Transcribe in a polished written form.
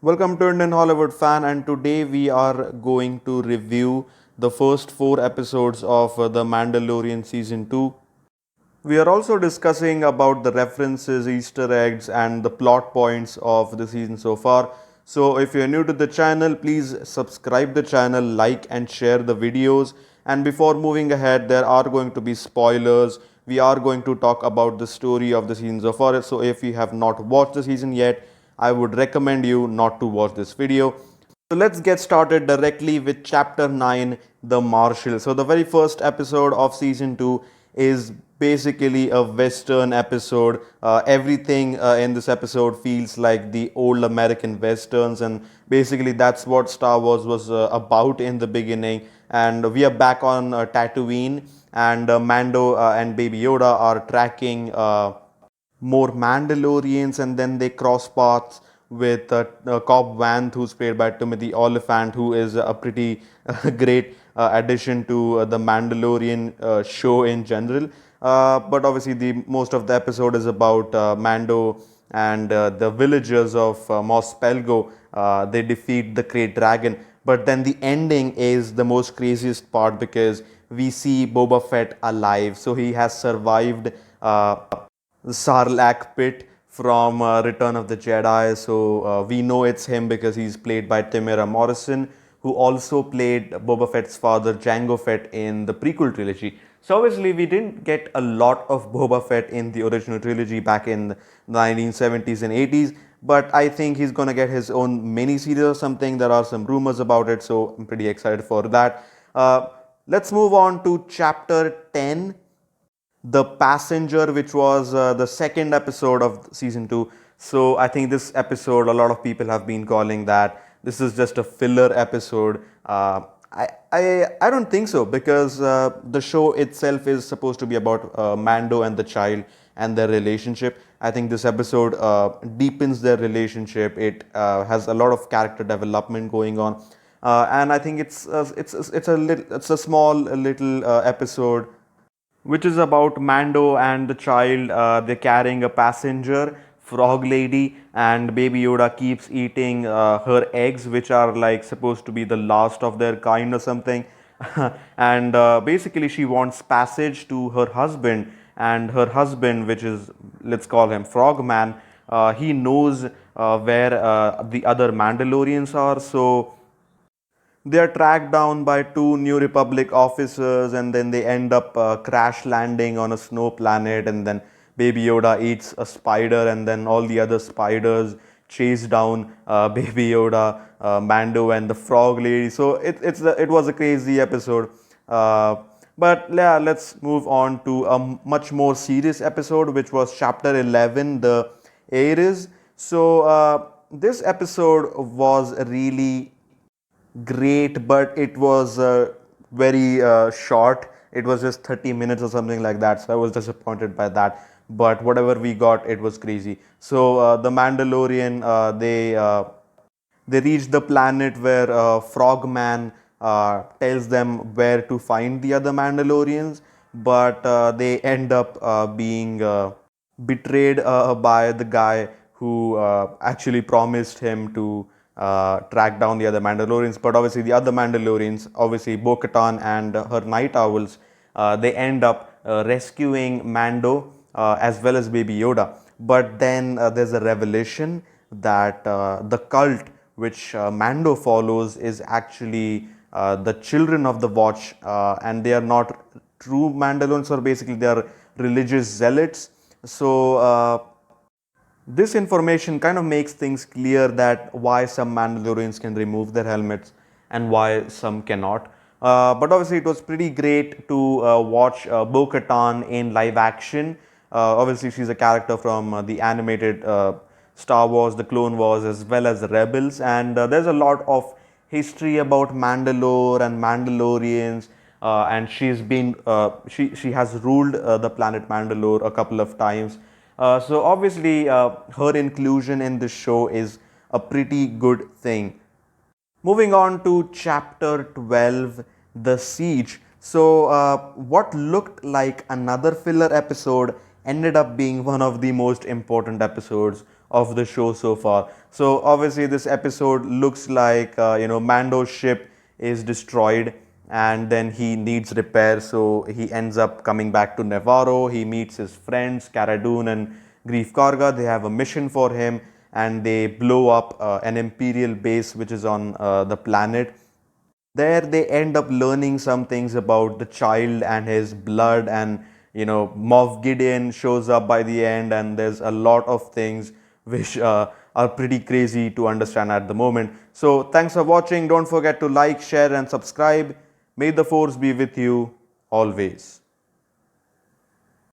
Welcome to Indian Hollywood Fan, and today we are going to review the first four episodes of The Mandalorian Season 2. We are also discussing about the references, Easter eggs, and the plot points of the season so far. So, if you're new to the channel, please subscribe the channel, like, and share the videos. And before moving ahead, there are going to be spoilers. We are going to talk about the story of the season so far. So, if you have not watched the season yet, I would recommend you not to watch this video. So let's get started directly with chapter 9, The Marshal. So the very first episode of season 2 is basically a western episode. Everything in this episode feels like the old American westerns, and basically that's what Star Wars was about in the beginning. And we are back on Tatooine, and Mando and Baby Yoda are tracking more Mandalorians, and then they cross paths with Cobb Vanth, who's played by Timothy Oliphant, who is a pretty great addition to the Mandalorian show in general. But obviously, the most of the episode is about Mando and the villagers of Mos Pelgo. They defeat the Great Dragon, but then the ending is the most craziest part because we see Boba Fett alive. So he has survived the Sarlacc pit from Return of the Jedi. So we know it's him because he's played by Temuera Morrison, who also played Boba Fett's father, Jango Fett, in the prequel trilogy. So obviously we didn't get a lot of Boba Fett in the original trilogy back in the 1970s and 80s, but I think he's gonna get his own mini series or something. There are some rumors about it, so I'm pretty excited for that. Let's move on to chapter 10, The Passenger, which was the second episode of season 2. So I think this episode, a lot of people have been calling that this is just a filler episode. I don't think so, because the show itself is supposed to be about Mando and the child and their relationship. I think this episode deepens their relationship. It has a lot of character development going on, and I think it's a small little episode which is about Mando and the child. They're carrying a passenger, Frog Lady, and Baby Yoda keeps eating her eggs, which are like supposed to be the last of their kind or something. And basically, she wants passage to her husband, and her husband, which is, let's call him Frogman, he knows where the other Mandalorians are. So they are tracked down by two New Republic officers, and then they end up crash landing on a snow planet. And then Baby Yoda eats a spider, and then all the other spiders chase down Baby Yoda, Mando, and the Frog Lady. So it was a crazy episode. But yeah, let's move on to a much more serious episode, which was chapter 11, The Heiress. So this episode was really great, but it was very short. It was just 30 minutes or something like that. So I was disappointed by that. But whatever we got, it was crazy. So the Mandalorian, they reach the planet where Frogman tells them where to find the other Mandalorians, but they end up being betrayed by the guy who actually promised him to track down the other Mandalorians. But obviously, the other Mandalorians, obviously Bo-Katan and her Night Owls, they end up rescuing Mando as well as Baby Yoda. But then there's a revelation that the cult which Mando follows is actually the children of the Watch, and they are not true Mandalorians, or basically they are religious zealots. So this information kind of makes things clear that why some Mandalorians can remove their helmets and why some cannot. But obviously, it was pretty great to watch Bo-Katan in live action. Obviously, she's a character from the animated Star Wars, the Clone Wars, as well as the Rebels. And there's a lot of history about Mandalore and Mandalorians. And she has ruled the planet Mandalore a couple of times. So obviously, her inclusion in this show is a pretty good thing. Moving on to chapter 12, The Siege. So, what looked like another filler episode ended up being one of the most important episodes of the show so far. So obviously this episode looks like Mando's ship is destroyed and then he needs repair, so he ends up coming back to Navarro. He meets his friends Cara Dune and Greef Karga. They have a mission for him and they blow up an Imperial base which is on the planet. There they end up learning some things about the child and his blood, and Moff Gideon shows up by the end, and there's a lot of things which are pretty crazy to understand at the moment. So thanks for watching. Don't forget to like, share and subscribe. May the force be with you always.